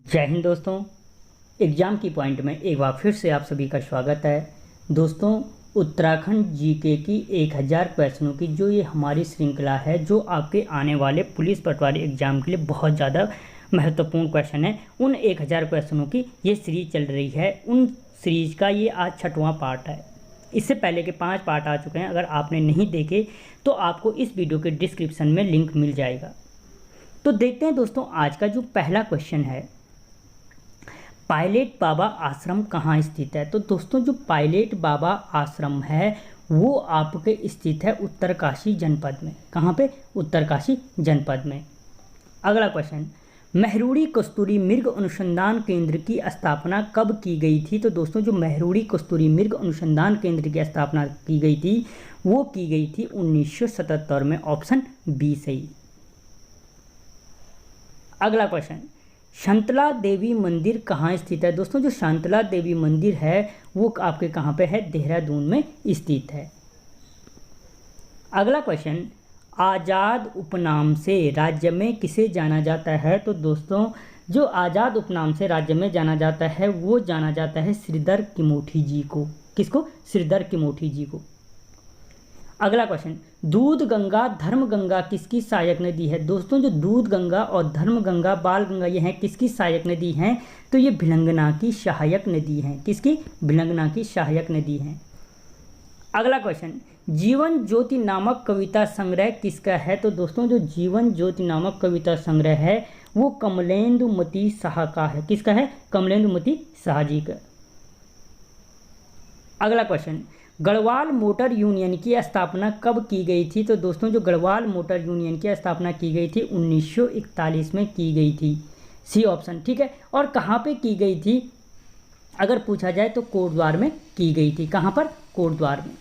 जय हिंद दोस्तों। एग्ज़ाम की पॉइंट में एक बार फिर से आप सभी का स्वागत है। दोस्तों, उत्तराखंड जीके की 1000 क्वेश्चनों की जो ये हमारी श्रृंखला है, जो आपके आने वाले पुलिस पटवारी एग्ज़ाम के लिए बहुत ज़्यादा महत्वपूर्ण क्वेश्चन है, उन 1000 क्वेश्चनों की ये सीरीज चल रही है। उन सीरीज का ये आज 6वां पार्ट है। इससे पहले के 5 पार्ट आ चुके हैं। अगर आपने नहीं देखे तो आपको इस वीडियो के डिस्क्रिप्शन में लिंक मिल जाएगा। तो देखते हैं दोस्तों, आज का जो पहला क्वेश्चन है, पायलट बाबा आश्रम कहाँ स्थित है। तो दोस्तों, जो पायलट बाबा आश्रम है वो आपके स्थित है उत्तरकाशी जनपद में। कहाँ पे? उत्तरकाशी जनपद में। अगला क्वेश्चन, मेहरुड़ी कस्तूरी मृग अनुसंधान केंद्र की स्थापना कब की गई थी। तो दोस्तों, जो मेहरुड़ी कस्तूरी मृग अनुसंधान केंद्र की स्थापना की गई थी वो की गई थी 1977 में। ऑप्शन बी सही। अगला क्वेश्चन, शांतला देवी मंदिर कहाँ स्थित है। दोस्तों, जो शांतला देवी मंदिर है वो आपके कहाँ पे है? देहरादून में स्थित है। अगला क्वेश्चन, आज़ाद उपनाम से राज्य में किसे जाना जाता है। तो दोस्तों, जो आज़ाद उपनाम से राज्य में जाना जाता है वो जाना जाता है श्रीधर किमोठी जी को। किसको? श्रीधर किमोठी जी को। अगला क्वेश्चन, दूध गंगा धर्म गंगा किसकी सहायक नदी है। दोस्तों, जो दूध गंगा और धर्म गंगा बाल गंगा ये हैं किसकी सहायक नदी हैं। तो ये भिलंगना की सहायक नदी हैं। किसकी? भिलंगना की सहायक नदी हैं। अगला क्वेश्चन, जीवन ज्योति नामक कविता संग्रह किसका है। तो दोस्तों, जो जीवन ज्योति नामक कविता संग्रह है वो कमलेंदुमती शाह का है। किसका है? कमलेंदुमती शाह जी का। अगला क्वेश्चन, गढ़वाल मोटर यूनियन की स्थापना कब की गई थी। तो दोस्तों, जो गढ़वाल मोटर यूनियन की स्थापना की गई थी 1941 में की गई थी। सी ऑप्शन, ठीक है। और कहाँ पे की गई थी अगर पूछा जाए तो कोटद्वार में की गई थी। कहाँ पर? कोटद्वार में।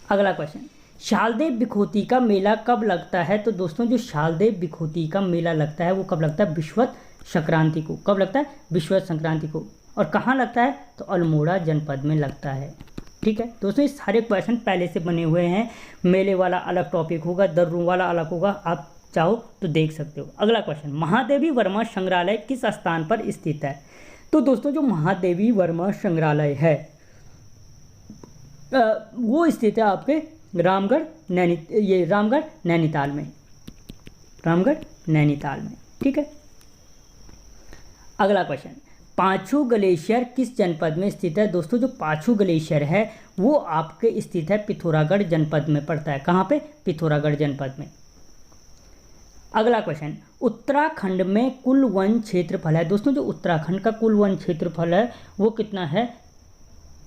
अगला क्वेश्चन, शालदेव बिखोती का मेला कब लगता है। तो दोस्तों, जो शालदेव बिखोती का मेला लगता है वो कब लगता है? विश्वत संक्रांति को। कब लगता है? विश्वत संक्रांति को। और कहाँ लगता है? तो अल्मोड़ा जनपद में लगता है। ठीक है दोस्तों, ये सारे क्वेश्चन पहले से बने हुए हैं। मेले वाला अलग टॉपिक होगा, दर्रों वाला अलग होगा, आप चाहो तो देख सकते हो। अगला क्वेश्चन, महादेवी वर्मा संग्रहालय किस स्थान पर स्थित है। तो दोस्तों, जो महादेवी वर्मा संग्रहालय है वो स्थित है आपके रामगढ़ नैनीताल में। रामगढ़ नैनीताल में। ठीक है। अगला क्वेश्चन, पाछू ग्लेशियर किस जनपद में स्थित है। दोस्तों, जो पाछू ग्लेशियर है वो आपके स्थित है पिथौरागढ़ जनपद में पड़ता है। कहाँ पे? पिथौरागढ़ जनपद में। अगला क्वेश्चन, उत्तराखंड में कुल वन क्षेत्रफल है। दोस्तों, जो उत्तराखंड का कुल वन क्षेत्रफल है वो कितना है।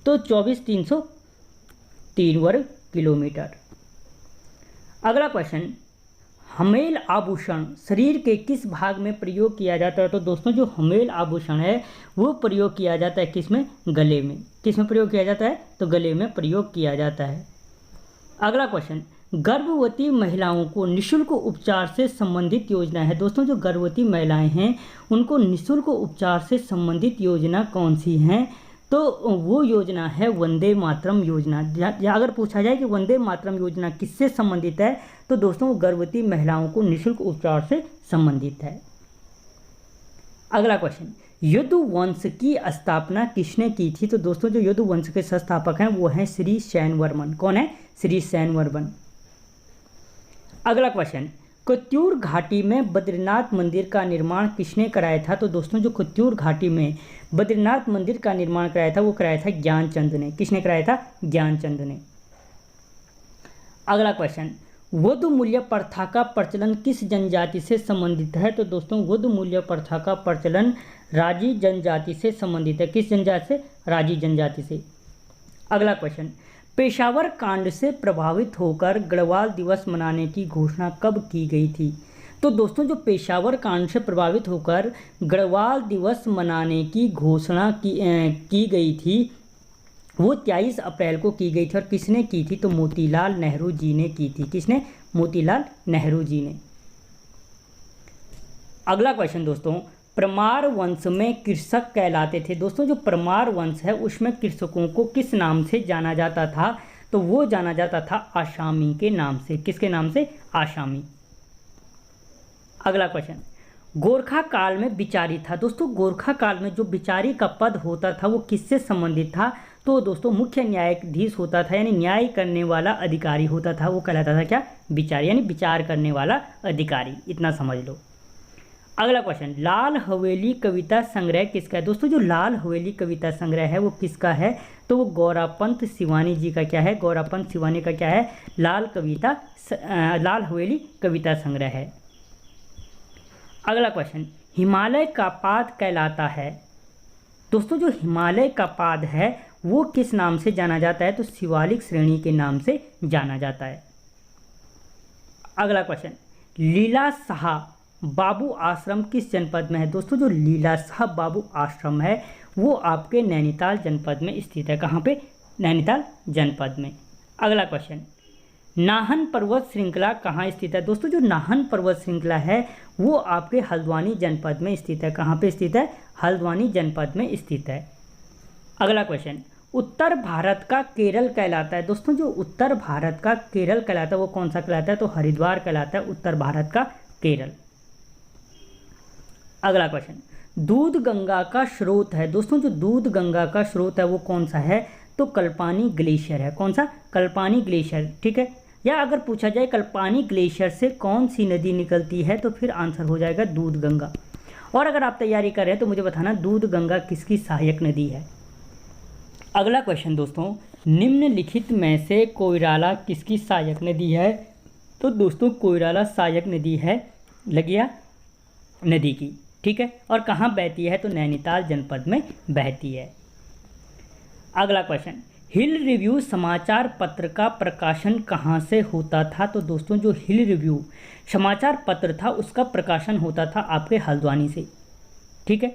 तो 24,303 वर्ग किलोमीटर। अगला क्वेश्चन, हमेल आभूषण शरीर के किस भाग में प्रयोग किया जाता है। तो दोस्तों, जो हमेल आभूषण है वो प्रयोग किया जाता है किस में? गले में। किस में प्रयोग किया जाता है? तो गले में प्रयोग किया जाता है। अगला क्वेश्चन, गर्भवती महिलाओं को निःशुल्क उपचार से संबंधित योजना है। दोस्तों, जो गर्भवती महिलाएं हैं उनको निःशुल्क उपचार से संबंधित योजना कौन सी हैं। तो वो योजना है वंदे मातरम योजना। अगर पूछा जाए कि वंदे मातरम योजना किससे संबंधित है तो दोस्तों, गर्भवती महिलाओं को निःशुल्क उपचार से संबंधित है। अगला क्वेश्चन, यदुवंश की स्थापना किसने की थी। तो दोस्तों, जो यदुवंश के संस्थापक हैं वो हैं श्री सैनवर्मन। कौन है? श्री सैनवर्मन। अगला क्वेश्चन, कुत्यूर घाटी में बद्रीनाथ मंदिर का निर्माण किसने कराया था। तो दोस्तों, जो कुत्यूर घाटी में बद्रीनाथ मंदिर का निर्माण कराया था वो कराया था ज्ञानचंद ने। किसने कराया था? ज्ञानचंद ने। अगला क्वेश्चन, वधु मूल्य प्रथा का प्रचलन किस जनजाति से संबंधित है। तो दोस्तों, वधु मूल्य प्रथा का प्रचलन राजी जनजाति से संबंधित है। किस जनजाति से? राजी जनजाति से। अगला क्वेश्चन, पेशावर कांड से प्रभावित होकर गढ़वाल दिवस मनाने की घोषणा कब की गई थी। तो दोस्तों, जो पेशावर कांड से प्रभावित होकर गढ़वाल दिवस मनाने की घोषणा की गई थी वो 23 अप्रैल को की गई थी। और किसने की थी? तो मोतीलाल नेहरू जी ने की थी। किसने? मोतीलाल नेहरू जी ने। अगला क्वेश्चन दोस्तों, परमार वंश में कृषक कहलाते थे। दोस्तों, जो परमार वंश है उसमें कृषकों को किस नाम से जाना जाता था। तो वो जाना जाता था आसामी के नाम से। किसके नाम से? आसामी। अगला क्वेश्चन, गोरखा काल में विचारी था। दोस्तों गोरखा काल में जो विचारी का पद होता था वो किससे संबंधित था? तो दोस्तों मुख्य न्यायाधीश होता था, यानी न्याय करने वाला अधिकारी होता था, वो कहलाता था क्या? विचारी, यानी विचार करने वाला अधिकारी। इतना समझ लो। अगला क्वेश्चन, लाल हवेली कविता संग्रह किसका है? दोस्तों जो लाल हवेली कविता संग्रह है वो किसका है? तो वो गौरापंत सिवानी जी का क्या है? गौरापंत सिवानी का क्या है? लाल हवेली कविता संग्रह है। अगला क्वेश्चन, हिमालय का पाद कहलाता है। दोस्तों जो हिमालय का पाद है वो किस नाम से जाना जाता है? तो शिवालिक श्रेणी के नाम से जाना जाता है। अगला क्वेश्चन, लीला शाह बाबू आश्रम किस जनपद में है? दोस्तों जो लीला शाह बाबू आश्रम है वो आपके नैनीताल जनपद में स्थित है। कहाँ पे? नैनीताल जनपद में। अगला क्वेश्चन, नाहन पर्वत श्रृंखला कहाँ स्थित है? दोस्तों जो नाहन पर्वत श्रृंखला है वो आपके हल्द्वानी जनपद में स्थित है। कहाँ पे स्थित है? हल्द्वानी जनपद में स्थित है। अगला क्वेश्चन, उत्तर भारत का केरल कहलाता है। दोस्तों जो उत्तर भारत का केरल कहलाता है वो कौन सा कहलाता है? तो हरिद्वार कहलाता है उत्तर भारत का केरल। अगला क्वेश्चन, दूध गंगा का स्रोत है। दोस्तों जो दूध गंगा का स्रोत है वो कौन सा है? तो कल्पानी ग्लेशियर है। कौन सा? कल्पानी ग्लेशियर। ठीक है। या अगर पूछा जाए कल्पानी ग्लेशियर से कौन सी नदी निकलती है तो फिर आंसर हो जाएगा दूध गंगा। और अगर आप तैयारी कर रहे हैं तो मुझे बताना दूध गंगा किसकी सहायक नदी है। अगला क्वेश्चन दोस्तों, निम्नलिखित में से कोइराला किसकी सहायक नदी है? तो दोस्तों कोइराला सहायक नदी है लगिया नदी की। ठीक है। और कहाँ बहती है? तो नैनीताल जनपद में बहती है। अगला क्वेश्चन, हिल रिव्यू समाचार पत्र का प्रकाशन कहाँ से होता था? तो दोस्तों जो हिल रिव्यू समाचार पत्र था उसका प्रकाशन होता था आपके हल्द्वानी से। ठीक है।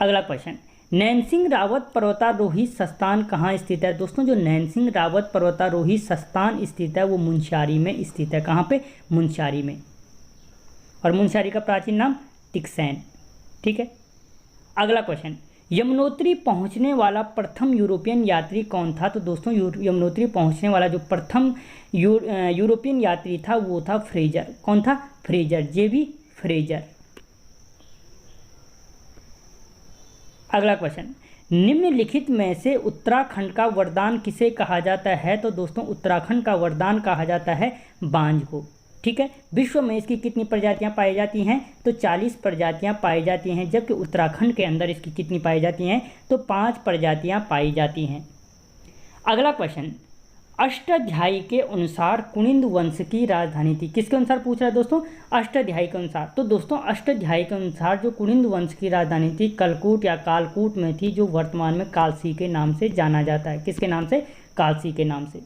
अगला क्वेश्चन, नैनसिंह रावत पर्वतारोही संस्थान कहाँ स्थित है? दोस्तों जो नैनसिंह रावत पर्वतारोही संस्थान स्थित है वो मुनस्यारी में स्थित है। कहाँ पे? मुनस्यारी में। और मुनस्यारी का प्राचीन नाम तिकसैन। ठीक है। अगला क्वेश्चन, यमुनोत्री पहुंचने वाला प्रथम यूरोपियन यात्री कौन था? तो दोस्तों यमुनोत्री पहुंचने वाला जो प्रथम यूरोपियन यात्री था वो था फ्रेजर। कौन था? फ्रेजर, जेबी फ्रेजर। अगला क्वेश्चन, निम्नलिखित में से उत्तराखंड का वरदान किसे कहा जाता है? तो दोस्तों उत्तराखंड का वरदान कहा जाता है बांज को। ठीक है। विश्व में इसकी कितनी प्रजातियां पाई जाती हैं? तो 40 प्रजातियां पाई जाती हैं, जबकि उत्तराखंड के अंदर इसकी कितनी पाई जाती हैं? तो 5 प्रजातियां पाई जाती हैं। अगला क्वेश्चन, अष्टाध्यायी के अनुसार कुनिंद वंश की राजधानी थी। किसके अनुसार पूछ रहा है दोस्तों? अष्टाध्यायी के अनुसार। तो दोस्तों अष्टाध्यायी के अनुसार जो कुनिंद वंश की राजधानी थी कलकूट या कालकूट में थी, जो वर्तमान में कालसी के नाम से जाना जाता है। किसके नाम से? कालसी के नाम से।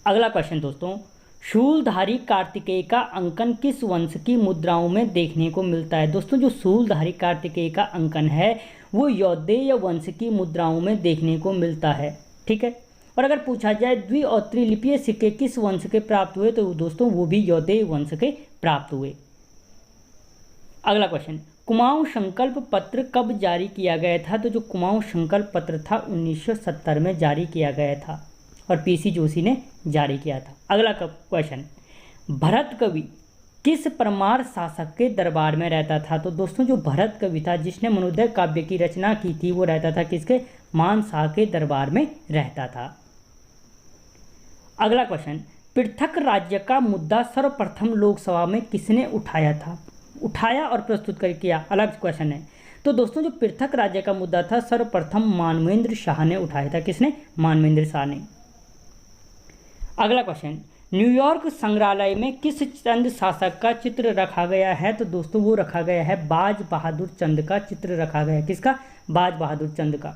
अगला क्वेश्चन दोस्तों, शूलधारी कार्तिकेय का अंकन किस वंश की मुद्राओं में देखने को मिलता है? दोस्तों जो शूलधारी कार्तिकेय का अंकन है वो यौदेय वंश की मुद्राओं में देखने को मिलता है। ठीक है। और अगर पूछा जाए द्वि और त्रिलिपीय सिक्के किस वंश के प्राप्त हुए? तो दोस्तों वो भी यौदेय वंश के प्राप्त हुए। अगला क्वेश्चन, कुमाऊं संकल्प पत्र कब जारी किया गया था? तो जो कुमाऊं संकल्प पत्र था 1970 में जारी किया गया था और पीसी जोशी ने जारी किया था। अगला क्वेश्चन, भरत कवि किस परमार शासक के दरबार में रहता था? तो दोस्तों जो भरत कवि था जिसने मनोदय काव्य की रचना की थी वो रहता था किसके? मान शाह के दरबार में रहता था। अगला क्वेश्चन, पृथक राज्य का मुद्दा सर्वप्रथम लोकसभा में किसने उठाया था? उठाया और प्रस्तुत कर किया अलग क्वेश्चन है। तो दोस्तों जो पृथक राज्य का मुद्दा था सर्वप्रथम मानवेंद्र शाह ने उठाया था। किसने? मानवेंद्र शाह ने। अगला क्वेश्चन, न्यूयॉर्क संग्रहालय में किस चंद शासक का चित्र रखा गया है? तो दोस्तों वो रखा गया है बाज बहादुर चंद का चित्र रखा गया है। किसका? बाज बहादुर चंद का।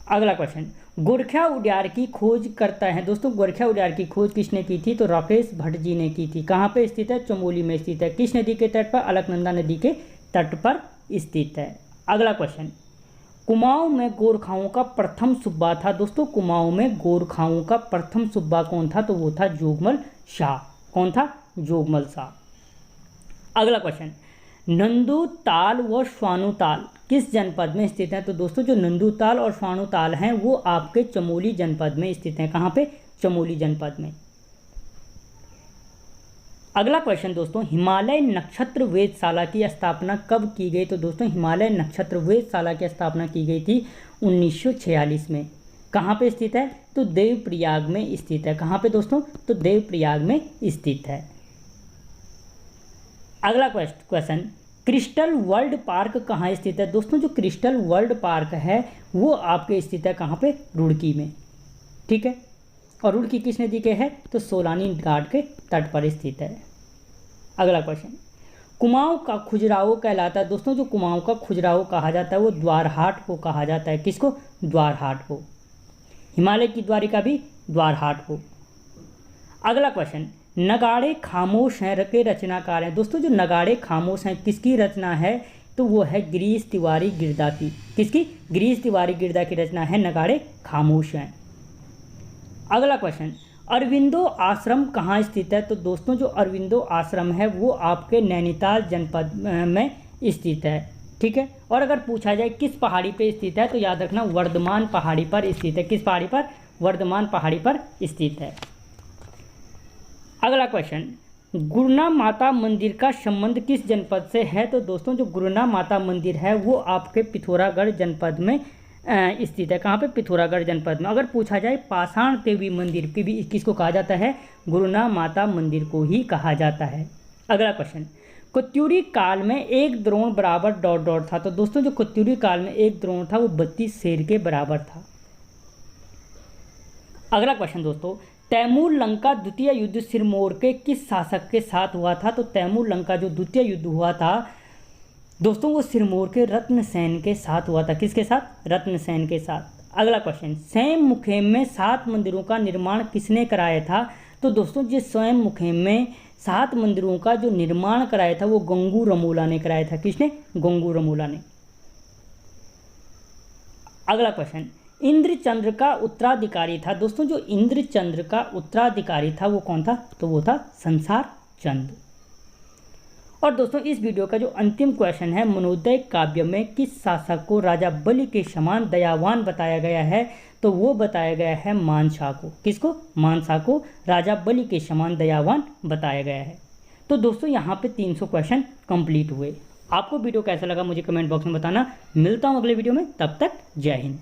अगला क्वेश्चन, गोरखा उद्यान की खोज करता है। दोस्तों गोरखा उद्यान की खोज किसने की थी? तो राकेश भट्ट जी ने की थी। कहाँ पे स्थित है? चमोली में स्थित है। किस नदी के तट पर? अलकनंदा नदी के तट पर स्थित है। अगला क्वेश्चन, कुमाऊं में गोरखाओं का प्रथम सूबा था। दोस्तों कुमाऊं में गोरखाओं का प्रथम सूबा कौन था? तो वो था जोगमल शाह। कौन था? जोगमल शाह। अगला क्वेश्चन, नंदूताल व स्वानुताल किस जनपद में स्थित है? तो दोस्तों जो नंदूताल और स्वानुताल हैं वो आपके चमोली जनपद में स्थित हैं। कहाँ पे? चमोली जनपद में। अगला क्वेश्चन दोस्तों, हिमालय नक्षत्र वेधशाला की स्थापना कब की गई? तो दोस्तों हिमालय नक्षत्र वेधशाला की स्थापना की गई थी 1946 में। कहाँ पे स्थित है? तो देवप्रयाग में स्थित है। कहाँ पे दोस्तों? तो देवप्रयाग में स्थित है। अगला क्वेश्चन, क्रिस्टल वर्ल्ड पार्क कहाँ स्थित है? दोस्तों जो क्रिस्टल वर्ल्ड पार्क है वो आपके स्थित है कहाँ पे? रुड़की में। ठीक है, और रुड़की किस नदी के है? तो सोलानी घाट के तट पर स्थित है। अगला क्वेश्चन, कुमाऊं का खुजराहो कहलाता है। दोस्तों जो कुमाऊं का खुजराहो कहा जाता है वो द्वारहाट को कहा जाता है। किसको? द्वारहाट को। हिमालय की द्वारिका भी द्वारहाट को। अगला क्वेश्चन, नगाड़े खामोश हैं के रचनाकार हैं। दोस्तों जो नगाड़े खामोश हैं किसकी रचना है? तो वो है गिरीश तिवारी गिरदा की। किसकी? गिरीश तिवारी गिरदा की रचना है नगाड़े खामोश हैं। अगला क्वेश्चन, अरविंदो आश्रम कहाँ स्थित है? तो दोस्तों जो अरविंदो आश्रम है वो आपके नैनीताल जनपद में स्थित है। ठीक है, और अगर पूछा जाए किस पहाड़ी पे स्थित है तो याद रखना वर्धमान पहाड़ी पर स्थित है। किस पहाड़ी पर? वर्धमान पहाड़ी पर स्थित है। अगला क्वेश्चन, गुरुना माता मंदिर का संबंध किस जनपद से है? तो दोस्तों जो गुरुना माता मंदिर है वो आपके पिथौरागढ़ जनपद में स्थित है। कहाँ पे? पिथौरागढ़ जनपद में। अगर पूछा जाए पाषाण देवी मंदिर की भी किसको कहा जाता है? गुरुना माता मंदिर को ही कहा जाता है। अगला क्वेश्चन, कुत्यूरी काल में एक द्रोण बराबर डॉट डॉट था। तो दोस्तों जो कुत्यूरी काल में एक द्रोण था वो 32 शेर के बराबर था। अगला क्वेश्चन दोस्तों, तैमूर लंका द्वितीय युद्ध सिरमौर के किस शासक के साथ हुआ था? तो तैमूर लंका जो द्वितीय युद्ध हुआ था दोस्तों वो सिरमौर के रत्नसेन के साथ हुआ था। किसके साथ? रत्नसेन के साथ। अगला क्वेश्चन, स्वयं मुखेम में 7 मंदिरों का निर्माण किसने कराया था? तो दोस्तों जिस स्वयं मुखेम में 7 मंदिरों का जो निर्माण कराया था वो गंगू रमोला ने कराया था। किसने? गंगू रमोला ने। अगला क्वेश्चन, इंद्रचंद्र का उत्तराधिकारी था। दोस्तों जो इंद्रचंद्र का उत्तराधिकारी था वो कौन था? तो वो था संसार चंद। और दोस्तों इस वीडियो का जो अंतिम क्वेश्चन है, मनोदय काव्य में किस शासक को राजा बलि के समान दयावान बताया गया है? तो वो बताया गया है मानसा को। किसको? मानसा को राजा बलि के समान दयावान बताया गया है। तो दोस्तों यहाँ पे 300 क्वेश्चन कंप्लीट हुए। आपको वीडियो कैसा लगा मुझे कमेंट बॉक्स में बताना। मिलता हूँ अगले वीडियो में, तब तक जय हिंद।